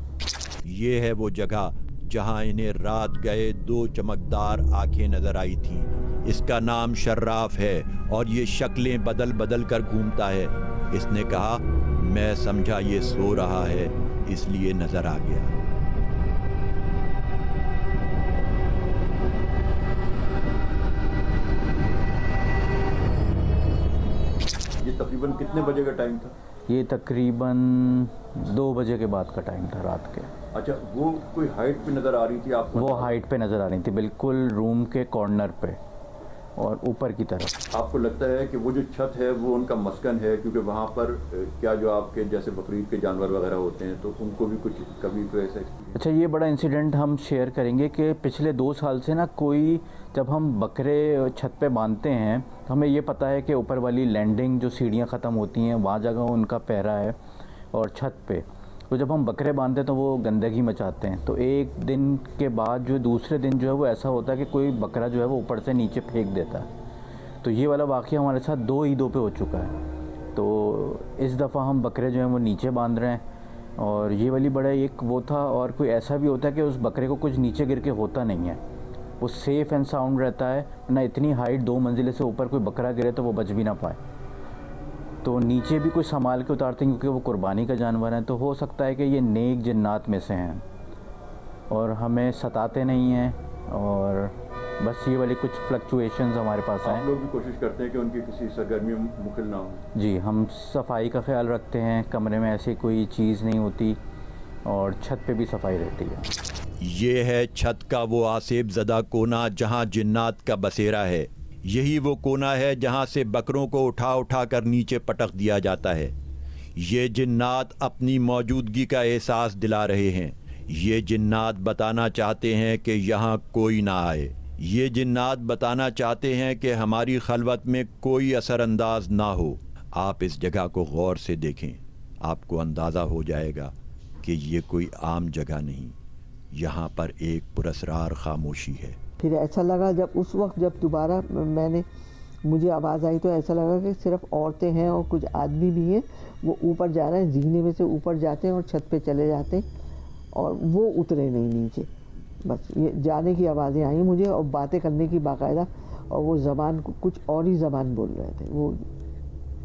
یہ ہے وہ جگہ جہاں انہیں رات گئے 2 چمکدار آنکھیں نظر آئی تھیں۔ اس کا نام شراف ہے اور یہ شکلیں بدل بدل کر گھومتا ہے۔ اس نے کہا، میں سمجھا یہ سو رہا ہے اس لیے نظر آ گیا۔ یہ تقریباً کتنے بجے کا ٹائم تھا؟ یہ تقریباً 2 بجے کے بعد کا ٹائم تھا رات کے۔ اچھا، وہ کوئی ہائٹ پہ نظر آ رہی تھی آپ کو؟ وہ ہائٹ پہ نظر آ رہی تھی، بالکل روم کے کارنر پہ اور اوپر کی طرف۔ آپ کو لگتا ہے کہ وہ جو چھت ہے وہ ان کا مسکن ہے؟ کیونکہ وہاں پر کیا جو آپ کے جیسے بقرعید کے جانور وغیرہ ہوتے ہیں تو ان کو بھی کچھ کبھی کوئی ایسا؟ اچھا، یہ بڑا انسیڈنٹ ہم شیئر کریں گے کہ پچھلے 2 سال سے نا کوئی، جب ہم بکرے چھت پہ باندھتے ہیں تو ہمیں یہ پتہ ہے کہ اوپر والی لینڈنگ جو سیڑھیاں ختم ہوتی ہیں وہاں جگہ ان کا پہرا ہے، اور چھت پہ تو جب ہم بکرے باندھتے ہیں تو وہ گندگی مچاتے ہیں، تو ایک دن کے بعد جو دوسرے دن جو ہے وہ ایسا ہوتا ہے کہ کوئی بکرا جو ہے وہ اوپر سے نیچے پھینک دیتا ہے۔ تو یہ والا واقعہ ہمارے ساتھ 2 عیدوں پہ ہو چکا ہے۔ تو اس دفعہ ہم بکرے جو ہیں وہ نیچے باندھ رہے ہیں، اور یہ والی بڑا ایک وہ تھا، اور کوئی ایسا بھی ہوتا ہے کہ اس بکرے کو کچھ نیچے گر کے ہوتا نہیں ہے، وہ سیف اینڈ ساؤنڈ رہتا ہے، نہ اتنی ہائٹ 2 منزلے سے اوپر کوئی بکرا گرے تو وہ بچ بھی نہ پائے. تو نیچے بھی کوئی سنبھال کے اتارتے ہیں کیونکہ وہ قربانی کا جانور ہے. تو ہو سکتا ہے کہ یہ نیک جنات میں سے ہیں اور ہمیں ستاتے نہیں ہیں، اور بس یہ والی کچھ فلکچویشنز ہمارے پاس ہیں. آپ لوگ بھی کوشش کرتے ہیں کہ ان کی کسی سرگرمی میں مخل نہ ہو؟ جی، ہم صفائی کا خیال رکھتے ہیں، کمرے میں ایسی کوئی چیز نہیں ہوتی، اور چھت پہ بھی صفائی رہتی ہے. یہ ہے چھت کا وہ آسیب زدہ کونا جہاں جنات کا بسیرا ہے. یہی وہ کونا ہے جہاں سے بکروں کو اٹھا اٹھا کر نیچے پٹک دیا جاتا ہے. یہ جنات اپنی موجودگی کا احساس دلا رہے ہیں. یہ جنات بتانا چاہتے ہیں کہ یہاں کوئی نہ آئے. یہ جنات بتانا چاہتے ہیں کہ ہماری خلوت میں کوئی اثر انداز نہ ہو. آپ اس جگہ کو غور سے دیکھیں، آپ کو اندازہ ہو جائے گا کہ یہ کوئی عام جگہ نہیں. یہاں پر ایک پراسرار خاموشی ہے. پھر ایسا لگا جب اس وقت جب دوبارہ مجھے آواز آئی تو ایسا لگا کہ صرف عورتیں ہیں اور کچھ آدمی بھی ہیں. وہ اوپر جا رہے ہیں، زینے میں سے اوپر جاتے ہیں اور چھت پہ چلے جاتے ہیں، اور وہ اترے نہیں نیچے. بس یہ جانے کی آوازیں آئیں مجھے، اور باتیں کرنے کی باقاعدہ. اور وہ زبان کچھ اور ہی زبان بول رہے تھے. وہ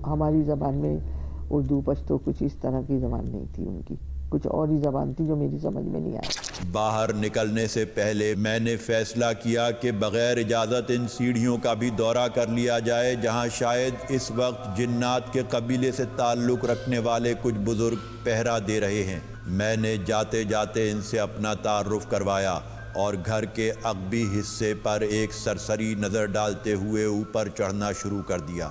ہماری زبان میں اردو پشتو کچھ اس طرح کی زبان نہیں تھی ان کی، کچھ اور ہی زبان تھی جو میری سمجھ میں نہیں آئی. باہر نکلنے سے پہلے میں نے فیصلہ کیا کہ بغیر اجازت ان سیڑھیوں کا بھی دورہ کر لیا جائے جہاں شاید اس وقت جنات کے قبیلے سے تعلق رکھنے والے کچھ بزرگ پہرا دے رہے ہیں. میں نے جاتے جاتے ان سے اپنا تعارف کروایا اور گھر کے عقبی حصے پر ایک سرسری نظر ڈالتے ہوئے اوپر چڑھنا شروع کر دیا،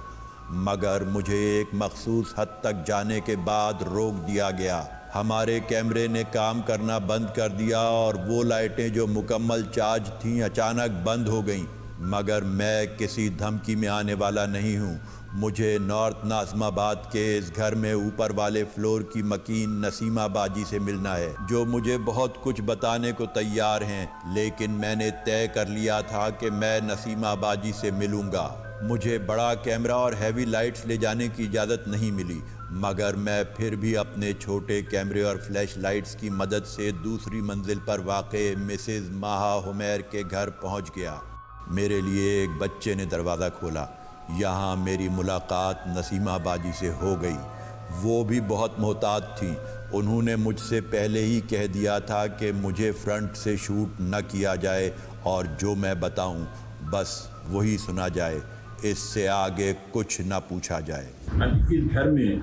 مگر مجھے ایک مخصوص حد تک جانے کے بعد روک دیا گیا. ہمارے کیمرے نے کام کرنا بند کر دیا اور وہ لائٹیں جو مکمل چارج تھیں اچانک بند ہو گئیں. مگر میں کسی دھمکی میں آنے والا نہیں ہوں. مجھے نارتھ ناظم آباد کے اس گھر میں اوپر والے فلور کی مکین نسیمہ باجی سے ملنا ہے، جو مجھے بہت کچھ بتانے کو تیار ہیں. لیکن میں نے طے کر لیا تھا کہ میں نسیمہ باجی سے ملوں گا. مجھے بڑا کیمرہ اور ہیوی لائٹس لے جانے کی اجازت نہیں ملی، مگر میں پھر بھی اپنے چھوٹے کیمرے اور فلیش لائٹس کی مدد سے دوسری منزل پر واقع مسز ماہا حمیر کے گھر پہنچ گیا. میرے لیے ایک بچے نے دروازہ کھولا. یہاں میری ملاقات نسیمہ باجی سے ہو گئی. وہ بھی بہت محتاط تھیں. انہوں نے مجھ سے پہلے ہی کہہ دیا تھا کہ مجھے فرنٹ سے شوٹ نہ کیا جائے اور جو میں بتاؤں بس وہی سنا جائے، اس سے آگے کچھ نہ پوچھا جائے. اس گھر میں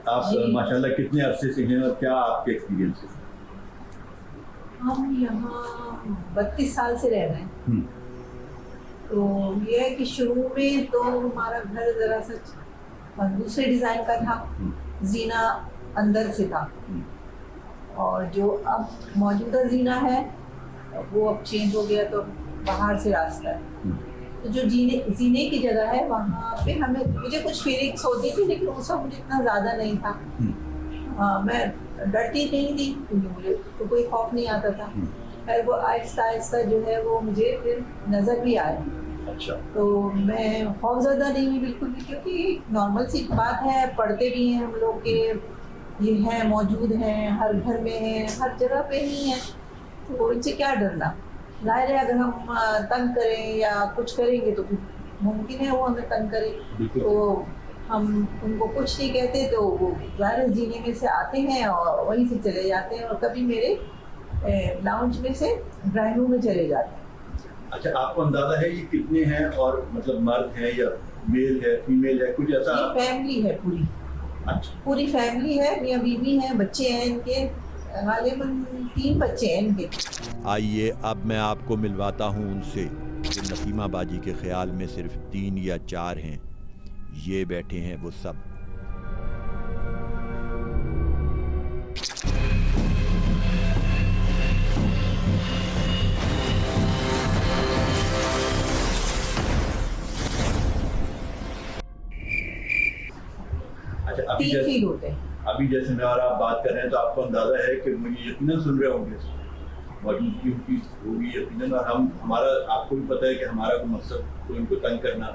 آپ ماشاءاللہ کتنے عرصے سے ہیں اور کیا آپ کے ایکسپیرینس ہے؟ ہم یہاں 32 سال سے رہ رہے ہیں. تو یہ ہے کہ شروع میں تو ہمارا گھر ذرا سا دوسرے ڈیزائن کا تھا، زینہ اندر سے تھا، اور جو اب موجودہ زینہ ہے وہ اب چینج ہو گیا، تو باہر سے راستہ ہے. تو جو زینے کی جگہ ہے وہاں پہ مجھے کچھ فیلنگس ہوتی تھی، لیکن اس وقت مجھے اتنا زیادہ نہیں تھا. میں ڈرتی نہیں تھی کیونکہ مجھے تو کوئی خوف نہیں آتا تھا. پھر وہ آہستہ آہستہ جو ہے وہ مجھے پھر نظر بھی آئے. اچھا. تو میں خوف زدہ نہیں ہوئی بالکل بھی، کیونکہ نارمل سی بات ہے، پڑھتے بھی ہیں ہم لوگ کہ یہ ہیں، موجود ہیں، ہر گھر میں ہیں، ہر جگہ پہ نہیں ہیں، تو ان سے کیا ڈرنا. ظاہر ہے اگر ہم تنگ کریں یا کچھ کریں گے تو ممکن ہے وہ ہمیں تنگ کریں، تو ہم ان کو کچھ نہیں کہتے، تو وہ ظاہر زینے میں سے آتے ہیں اور وہیں سے چلے جاتے ہیں، اور کبھی میرے لاؤنج میں سے ڈرائنگ روم میں چلے جاتے ہیں. اچھا، آپ کو اندازہ ہے یہ کتنے ہیں، اور مطلب مرد ہیں یا میل ہے فیمیل ہے، کچھ ایسا؟ یہ فیملی ہے پوری. اچھا. پوری فیملی ہے، میاں بیوی ہیں، بچے ہیں ان کے، غالباً 3 بچے ہیں ان کے. آئیے اب میں آپ کو ملواتا ہوں ان سے. نسیمہ باجی کے خیال میں صرف 3 یا 4 ہیں. یہ بیٹھے ہیں وہ سب. اچھا، ابھی جیسے میں اور آپ بات کر رہے ہیں تو آپ کو اندازہ ہے کہ مجھے یقیناً سن رہے ہوں گے، موجودگی ان کی ہوگی یقیناً. اور ہمارا آپ کو بھی پتہ ہے کہ ہمارا کوئی مقصد تو ان کو تنگ کرنا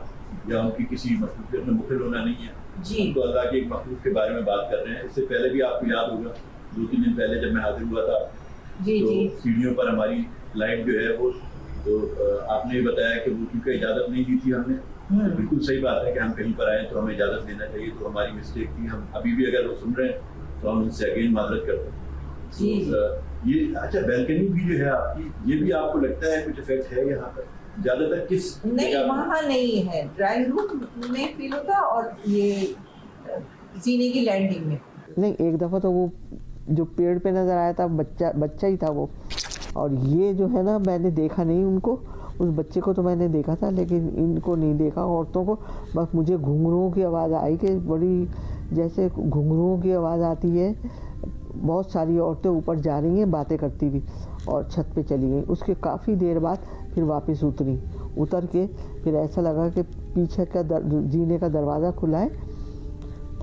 یا ان کی کسی مخلوقیت میں مخل ہونا نہیں ہے. ہم تو اللہ کے ایک مخلوق کے بارے میں بات کر رہے ہیں. اس سے پہلے بھی آپ کو یاد ہوگا 2-3 دن پہلے جب میں حاضر ہوا تھا تو سیڑھیوں پر ہماری لائٹ جو ہے وہ تو آپ نے یہ بتایا کہ وہ کیونکہ اجازت نہیں دی تھی ہم نے. بالکل صحیح بات ہے کہ ہم کہیں پر آئیں تو ہمیں اجازت لینا چاہیے, تو ہماری مسٹیک تھی. ہم ابھی بھی اگر وہ سن رہے ہیں تو ہم ان سے اگین معذرت کرتے ہیں. یہ اچھا بیلکنی بھی جو ہے آپ کی, یہ بھی آپ کو لگتا ہے کچھ افیکٹ ہے یہاں پر زیادہ تر کس؟ نہیں, وہاں نہیں ہے, ڈرائنگ روم میں فیل ہوتا ہے اور یہ زینے کی لینڈنگ میں. نہیں, ایک دفعہ تو وہ جو پیڑ پہ نظر آیا تھا بچہ ہی تھا وہ, اور یہ جو ہے نا میں نے دیکھا نہیں ان کو, اس بچے کو تو میں نے دیکھا تھا لیکن ان کو نہیں دیکھا, عورتوں کو. بس مجھے گھنگروؤں کی آواز آئی کہ بڑی جیسے گھنگروؤں کی آواز آتی ہے, بہت ساری عورتیں اوپر جا رہی ہیں باتیں کرتی ہوئی اور چھت پہ چلی گئیں. اس کے کافی دیر بعد پھر واپس اتر کے پھر ایسا لگا کہ پیچھے کا زینے کا دروازہ کھلا ہے,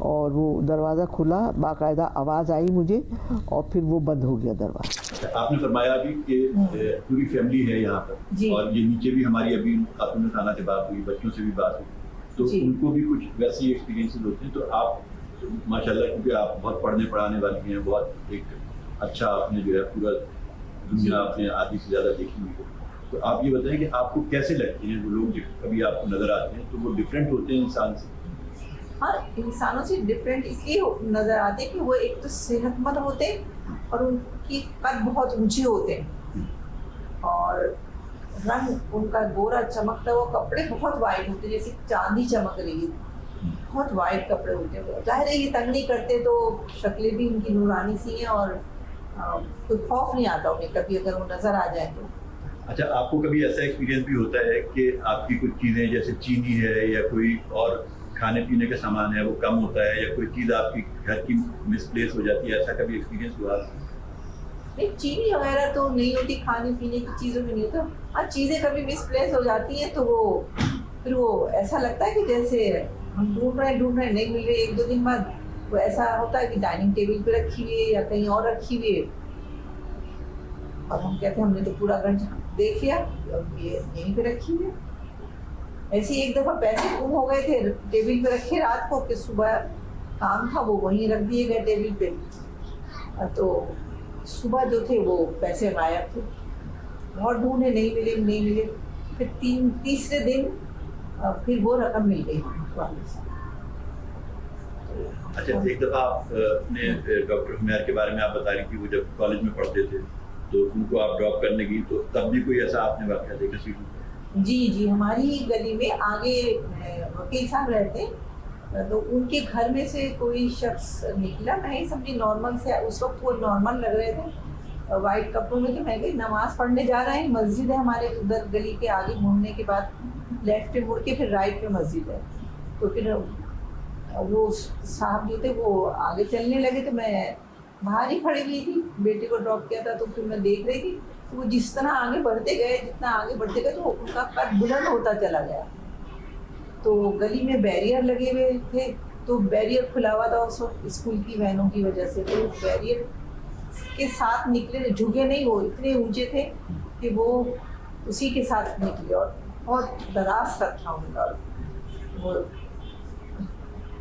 اور وہ دروازہ کھلا, باقاعدہ آواز آئی مجھے, اور پھر وہ بند ہو گیا دروازہ. آپ نے فرمایا ابھی کہ پوری فیملی ہے یہاں پر, اور یہ نیچے بھی ہماری ابھی خاتون خانہ سے بات ہوئی, بچوں سے بھی بات ہوئی, تو ان کو بھی کچھ ویسی ایکسپیرینسز ہوتے ہیں. تو آپ ماشاء اللہ کیونکہ آپ بہت پڑھنے پڑھانے والی ہیں, بہت ایک اچھا آپ نے جو ہے پورا دنیا آپ نے آدھی سے زیادہ دیکھی ہوئی ہے, تو آپ یہ بتائیں کہ آپ کو کیسے لگتے ہیں وہ لوگ جو کبھی آپ کو نظر آتے ہیں, تو وہ ڈفرینٹ ہوتے ہیں انسان سے؟ ہاں, انسانوں سے ڈفرینٹ اس لیے نظر آتے ہیں کہ وہ ایک تو صحت مند ہوتے ہیں اور ان کی قد بہت اونچے ہوتے ہیں, اور رنگ ان کا گورا چمکتا ہے, وہ کپڑے بہت وائٹ ہوتے ہیں جیسے چاندی چمک رہی ہے, بہت وائٹ کپڑے ہوتے ہیں. ظاہر ہے یہ تنگ نہیں کرتے تو شکلیں بھی ان کی نورانی سی ہیں, اور کوئی خوف نہیں آتا انہیں کبھی اگر وہ نظر آ جائے تو. اچھا, آپ کو کبھی ایسا ایکسپیرینس بھی ہوتا ہے کہ آپ کی کچھ چیزیں جیسے چینی ہے یا کوئی اور کھانے پینے کا سامان ہے وہ کم ہوتا ہے, یا کوئی چیز آپ کی گھر کی مس پلیس ہو جاتی ہے, ایسا کبھی ایکسپیرینس ہوا؟ نہیں, چینی وغیرہ تو نہیں ہوتی, کھانے پینے کی چیزوں میں نہیں ہوتا. ہاں, چیزیں کبھی مس پلیس ہو جاتی ہیں تو وہ پھر وہ ایسا لگتا ہے کہ جیسے ہم ڈھونڈ رہے ہیں نہیں مل رہے. ایک دو دن بعد وہ ایسا ہوتا ہے کہ ڈائننگ ٹیبل پہ رکھی ہوئی ہے یا کہیں اور رکھی ہوئی ہے, اور ہم کہتے ہیں ہم نے تو پورا گھر دیکھ لیا, اب یہ یہیں پہ رکھی ہوئی ہے. ایسے ایک دفعہ پیسے گم ہو گئے تھے ٹیبل پہ رکھے رات کو, کہ صبح کام تھا وہ وہیں رکھ دیے گئے ٹیبل پہ, تو صبح جو تھے وہ پیسے غائب تھے. بہت ڈھونڈے, نہیں ملے. پھر تیسرے دن پھر وہ رقم مل گئی واپس. اچھا, ایک دفعہ آپ نے ڈاکٹر حمیر کے بارے میں آپ بتا رہی تھی, وہ جب کالج میں پڑھتے تھے تو ان کو آپ ڈراپ کرنے گئی, تو تب بھی کوئی ایسا آپ نے واقعہ دیکھا سیکھا؟ جی, ہماری گلی میں آگے وکیل صاحب رہتے, تو ان کے گھر میں سے کوئی شخص نکلا, میں ہی سمجھی نارمل سے, اس وقت وہ نارمل لگ رہے تھے وائٹ کپڑوں میں, تو میں گئی نماز پڑھنے جا رہے ہیں, مسجد ہے ہمارے ادھر گلی کے آگے, مڑنے کے بعد لیفٹ پہ مڑ کے پھر رائٹ پہ مسجد ہے. تو پھر وہ صاحب جو تھے وہ آگے چلنے لگے, تو میں باہر ہی کھڑی ہوئی تھی, بیٹے کو ڈراپ کیا تھا, تو پھر میں دیکھ رہی تھی وہ جس طرح آگے بڑھتے گئے تو ان کا قد بلند ہوتا چلا گیا. تو گلی میں بیریئر لگے ہوئے تھے, تو بیریئر کھلا ہوا تھا اس وقت اسکول کی وینوں کی وجہ سے, تو بیریئر کے ساتھ نکلے, جھکے نہیں, وہ اتنے اونچے تھے کہ وہ اسی کے ساتھ نکلے, اور بہت دراز تک تھا ان کا. وہ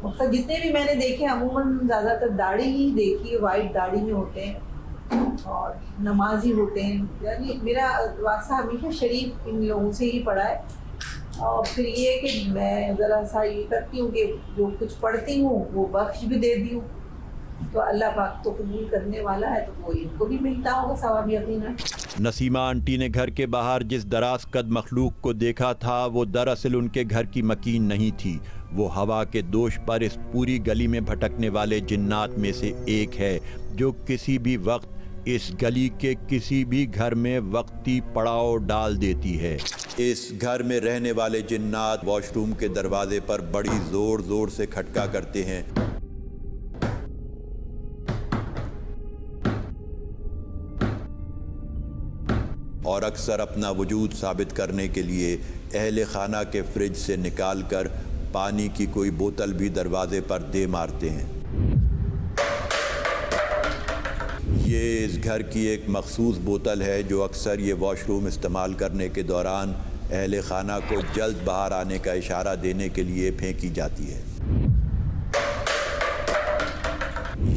مطلب جتنے بھی میں نے دیکھے عموماً زیادہ تر داڑھی ہی دیکھی ہے, وائٹ داڑھی میں ہوتے ہیں اور نمازی ہوتے ہیں. یعنی میرا واسطہ ہمیشہ شریف ان لوگوں سے ہی پڑھا ہے. اور پھر یہ ہے کہ میں ذرا سا یہ کرتی ہوں کہ جو کچھ پڑھتی ہوں وہ بخش بھی دے دی ہوں, تو اللہ پاک تو قبول کرنے والا ہے, تو وہ ان کو بھی ملتا ہوگا ثواب یقیناً. نسیمہ آنٹی نے گھر کے باہر جس دراز قد مخلوق کو دیکھا تھا وہ دراصل ان کے گھر کی مکین نہیں تھی, وہ ہوا کے دوش پر اس پوری گلی میں بھٹکنے والے جنات میں سے ایک ہے, جو کسی بھی وقت اس گلی کے کسی بھی گھر میں وقتی پڑاؤ ڈال دیتی ہے. اس گھر میں رہنے والے جنات واش روم کے دروازے پر بڑی زور زور سے کھٹکا کرتے ہیں. اور اکثر اپنا وجود ثابت کرنے کے لیے اہل خانہ کے فریج سے نکال کر پانی کی کوئی بوتل بھی دروازے پر دے مارتے ہیں. یہ اس گھر کی ایک مخصوص بوتل ہے جو اکثر یہ واش روم استعمال کرنے کے دوران اہل خانہ کو جلد باہر آنے کا اشارہ دینے کے لیے پھینکی جاتی ہے.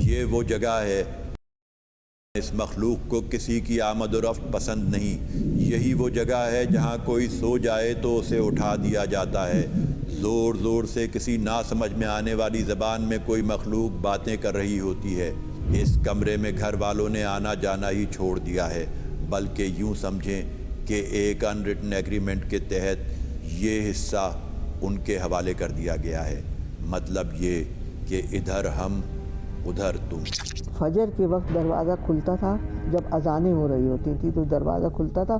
یہ وہ جگہ ہے اس مخلوق کو کسی کی آمد و رفت پسند نہیں. یہی وہ جگہ ہے جہاں کوئی سو جائے تو اسے اٹھا دیا جاتا ہے. زور زور سے کسی نہ سمجھ میں آنے والی زبان میں کوئی مخلوق باتیں کر رہی ہوتی ہے. اس کمرے میں گھر والوں نے آنا جانا ہی چھوڑ دیا ہے، بلکہ یوں سمجھیں کہ ایک ان ریٹن ایگریمنٹ کے تحت یہ حصہ ان کے حوالے کر دیا گیا ہے. مطلب یہ کہ ادھر ہم ادھر تم. فجر کے وقت دروازہ کھلتا تھا، جب اذانیں ہو رہی ہوتی تھی تو دروازہ کھلتا تھا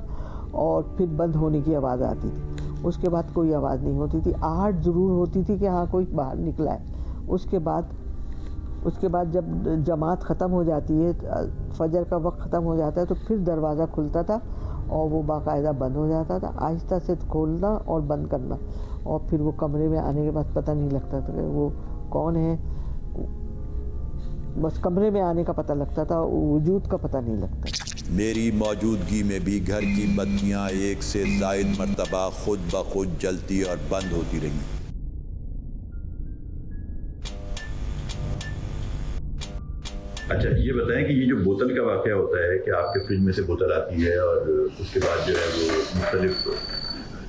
اور پھر بند ہونے کی آواز آتی تھی. اس کے بعد کوئی آواز نہیں ہوتی تھی. آہٹ ضرور ہوتی تھی کہ ہاں کوئی باہر نکلا ہے. اس کے بعد جب جماعت ختم ہو جاتی ہے، فجر کا وقت ختم ہو جاتا ہے، تو پھر دروازہ کھلتا تھا اور وہ باقاعدہ بند ہو جاتا تھا. آہستہ سے کھولنا اور بند کرنا، اور پھر وہ کمرے میں آنے کے بعد پتہ نہیں لگتا تھا کہ وہ کون ہے. بس کمرے میں آنے کا پتہ لگتا تھا، وجود کا پتہ نہیں لگتا. میری موجودگی میں بھی گھر کی بتیاں ایک سے زائد مرتبہ خود بخود جلتی اور بند ہوتی رہیں. اچھا یہ بتائیں کہ یہ جو بوتل کا واقعہ ہوتا ہے کہ آپ کے فریج میں سے بوتل آتی ہے اور اس کے بعد جو ہے وہ مختلف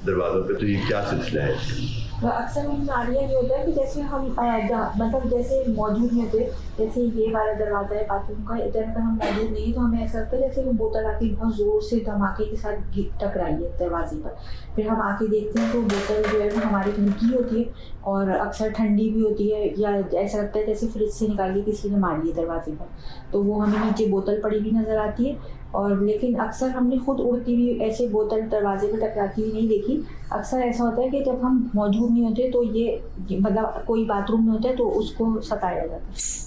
دروازوں پہ، تو یہ کیا سلسلہ ہے؟ اکثر ہمارے یہ ہوتا ہے کہ جیسے ہم مطلب جیسے موجود نہیں ہوتے، جیسے یہ والا دروازہ ہے باتھ روم کا، ادھر اگر ہم موجود نہیں تو ہمیں ایسا لگتا ہے جیسے وہ بوتل آ کے بہت زور سے دھماکے کے ساتھ ٹکرائی ہے دروازے پر. پھر ہم آ کے دیکھتے ہیں تو بوتل جو ہے وہ ہمارے گھر کی ہوتی ہے اور اکثر ٹھنڈی بھی ہوتی ہے، یا ایسا لگتا ہے جیسے فریج سے نکال کے کسی نے ماری ہے دروازے پر. تو وہ ہمیں نیچے بوتل پڑی ہوئی نظر آتی ہے. اور لیکن اکثر ہم نے خود اڑتی ہوئی ایسے بوتل دروازے پہ ٹکراتی ہوئی نہیں دیکھی. اکثر ایسا ہوتا ہے کہ جب ہم موجود نہیں ہوتے تو یہ مطلب کوئی باتھ روم میں ہوتا ہے تو اس کو ستایا جاتا ہے.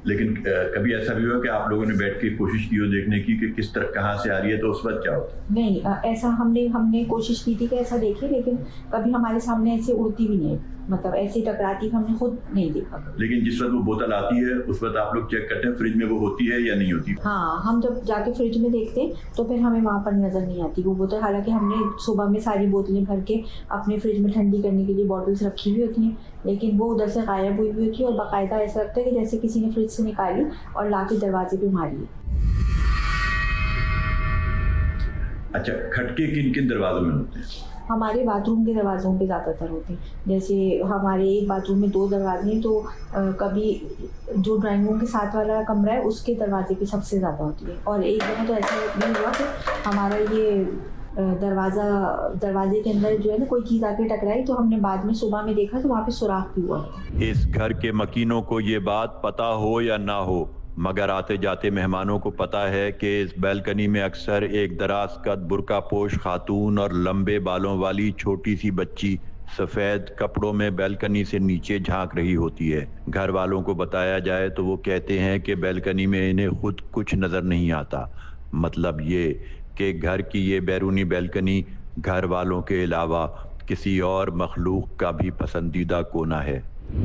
لیکن کبھی ایسا بھی ہوا کہ آپ لوگوں نے بیٹھ کے کوشش کی ہو دیکھنے کی کہ کس طرح کہاں سے آ رہی ہے، تو اس وقت کیا ہوتا ہے؟ نہیں، ایسا ہم نے کوشش کی تھی کہ ایسا دیکھیں، لیکن کبھی ہمارے سامنے ایسے اڑتی بھی نہیں، مطلب ایسی ٹکراتی ہم نے خود نہیں دیکھا. لیکن جس وقت وہ بوتل آتی ہے اس وقت آپ لوگ چیک کرتے ہیں فریج میں وہ ہوتی ہے یا نہیں ہوتی؟ ہاں، ہم جب جا کے فریج میں دیکھتے ہیں تو پھر ہمیں وہاں پر نظر نہیں آتی وہ بوتل. حالانکہ ہم نے صبح میں ساری بوتلیں بھر کے اپنے فریج میں ٹھنڈی کرنے کے لیے بوٹلس رکھی ہوئی ہوتی ہیں، لیکن وہ ادھر سے غائب ہوئی ہوئی ہوتی ہے اور باقاعدہ ایسا لگتا ہے کہ جیسے کسی نے فریج سے نکالی اور لا کے دروازے پہ ماری ہے. اچھا، کھٹکے کن کن دروازوں میں ہوتے ہیں؟ ہمارے باتھ روم کے دروازوں پہ زیادہ تر ہوتے ہیں. جیسے ہمارے ایک باتھ روم میں 2 دروازے ہیں، تو کبھی جو ڈرائنگ روم کے ساتھ والا کمرہ ہے اس کے دروازے پہ سب سے زیادہ ہوتی ہے. اور ایک دفعہ تو ایسا نہیں ہوا کہ ہمارا یہ دروازے کے اندر جو ہے نا کوئی چیز آ کے ٹکرائی، تو ہم نے بعد میں صبح میں دیکھا تو وہاں پہ سوراخ بھی ہوا تھا. اس گھر کے مکینوں کو یہ بات پتہ ہو یا نہ ہو، مگر آتے جاتے مہمانوں کو پتہ ہے کہ اس بیلکنی میں اکثر ایک دراز قد برقع پوش خاتون اور لمبے بالوں والی چھوٹی سی بچی سفید کپڑوں میں بیلکنی سے نیچے جھانک رہی ہوتی ہے. گھر والوں کو بتایا جائے تو وہ کہتے ہیں کہ بیلکنی میں انہیں خود کچھ نظر نہیں آتا. مطلب یہ کہ گھر کی یہ بیرونی بیلکنی گھر والوں کے علاوہ کسی اور مخلوق کا بھی پسندیدہ کونا ہے.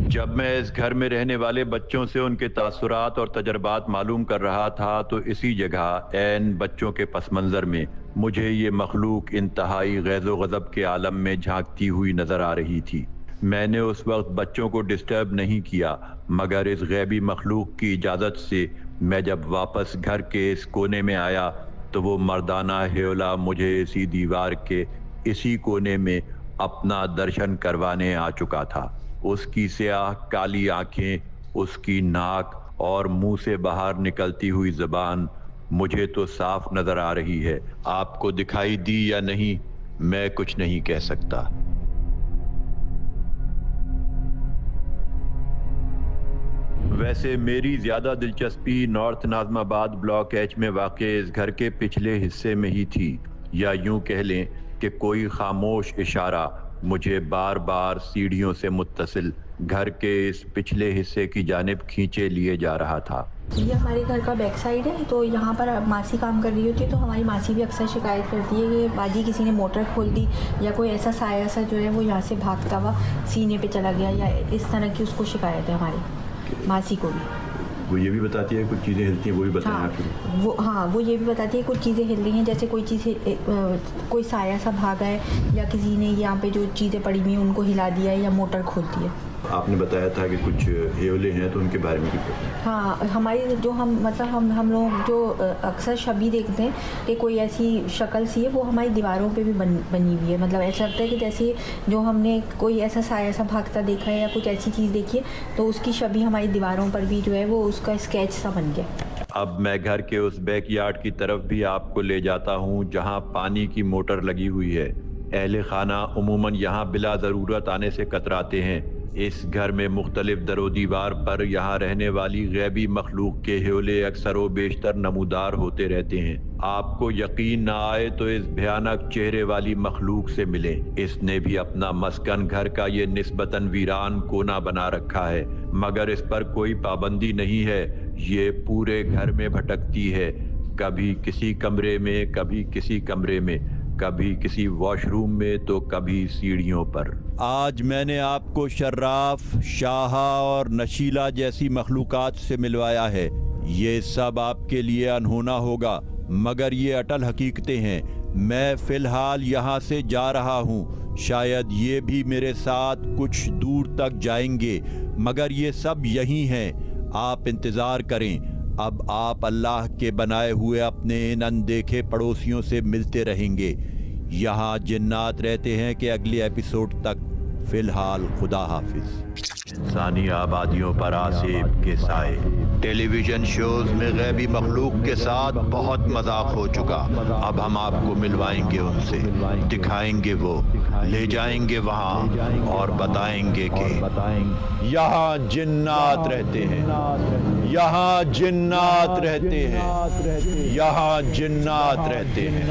جب میں اس گھر میں رہنے والے بچوں سے ان کے تاثرات اور تجربات معلوم کر رہا تھا تو اسی جگہ عین بچوں کے پس منظر میں مجھے یہ مخلوق انتہائی غیظ و غضب کے عالم میں جھانکتی ہوئی نظر آ رہی تھی. میں نے اس وقت بچوں کو ڈسٹرب نہیں کیا، مگر اس غیبی مخلوق کی اجازت سے میں جب واپس گھر کے اس کونے میں آیا تو وہ مردانہ ہیولا مجھے اسی دیوار کے اسی کونے میں اپنا درشن کروانے آ چکا تھا. اس کی سیاہ کالی آنکھیں، اس کی ناک اور منہ سے باہر نکلتی ہوئی زبان مجھے تو صاف نظر آ رہی ہے. آپ کو دکھائی دی یا نہیں میں کچھ نہیں کہہ سکتا. ویسے میری زیادہ دلچسپی نارتھ ناظم آباد بلاک ایچ میں واقع اس گھر کے پچھلے حصے میں ہی تھی، یا یوں کہہ لیں کہ کوئی خاموش اشارہ مجھے بار بار سیڑھیوں سے متصل گھر کے اس پچھلے حصے کی جانب کھینچے لیے جا رہا تھا. یہ ہمارے گھر کا بیک سائڈ ہے، تو یہاں پر ماسی کام کر رہی ہوتی ہے، تو ہماری ماسی بھی اکثر شکایت کرتی ہے کہ باجی کسی نے موٹر کھول دی یا کوئی ایسا سایہ سا جو ہے وہ یہاں سے بھاگتا ہوا سینے پہ چلا گیا، یا اس طرح کی اس کو شکایت ہے ہماری ماسی کو بھی. وہ یہ بھی بتاتی ہے کچھ چیزیں ہلتی ہیں، وہ بھی بتائیں آپ. وہ یہ بھی بتاتی ہے کچھ چیزیں ہل رہی ہیں، جیسے کوئی سایہ سا بھاگا ہے، یا کسی نے یہاں پہ جو چیزیں پڑی ہوئی ہیں ان کو ہلا دیا ہے یا موٹر کھول دی ہے. آپ نے بتایا تھا کہ کچھ ہیولے ہیں، تو ان کے بارے میں بھی پتہ ہے؟ ہاں، ہماری جو ہم لوگ جو اکثر شبی دیکھتے ہیں کہ کوئی ایسی شکل سی ہے، وہ ہماری دیواروں پہ بھی بنی ہوئی ہے. مطلب ایسا لگتا ہے کہ جیسے جو ہم نے کوئی ایسا سایہ سا بھاگتا دیکھا ہے یا کچھ ایسی چیز دیکھی ہے، تو اس کی شبی ہماری دیواروں پر بھی جو ہے وہ اس کا اسکیچ سا بن گیا. اب میں گھر کے اس بیک یارڈ کی طرف بھی آپ کو لے جاتا ہوں جہاں پانی کی موٹر لگی ہوئی ہے. اہل خانہ عموماً یہاں بلا ضرورت آنے سے کتراتے ہیں. اس گھر میں مختلف در و دیوار پر یہاں رہنے والی غیبی مخلوق کے حیولے اکثر و بیشتر نمودار ہوتے رہتے ہیں. آپ کو یقین نہ آئے تو اس بھیانک چہرے والی مخلوق سے ملیں. اس نے بھی اپنا مسکن گھر کا یہ نسبتاً ویران کونا بنا رکھا ہے، مگر اس پر کوئی پابندی نہیں ہے. یہ پورے گھر میں بھٹکتی ہے، کبھی کسی کمرے میں، کبھی کسی کمرے میں، کبھی کسی واش روم میں، تو کبھی سیڑھیوں پر. آج میں نے آپ کو شراف، شاہا اور نشیلا جیسی مخلوقات سے ملوایا ہے. یہ سب آپ کے لیے انہونا ہوگا، مگر یہ اٹل حقیقتیں ہیں. میں فی الحال یہاں سے جا رہا ہوں، شاید یہ بھی میرے ساتھ کچھ دور تک جائیں گے، مگر یہ سب یہی ہیں. آپ انتظار کریں. اب آپ اللہ کے بنائے ہوئے اپنے ان اندیکھے پڑوسیوں سے ملتے رہیں گے. یہاں جنات رہتے ہیں کہ اگلے ایپیسوڈ تک. فی الحال خدا حافظ. انسانی آبادیوں پر آسیب کے سائے. ٹیلی ویژن شوز میں غیبی مخلوق کے ساتھ بہت مذاق ہو چکا. اب ہم آپ کو ملوائیں گے ان سے، دکھائیں گے، وہ لے جائیں گے وہاں اور بتائیں گے کہ یہاں جنات رہتے ہیں، یہاں جنات رہتے ہیں، یہاں جنات رہتے ہیں.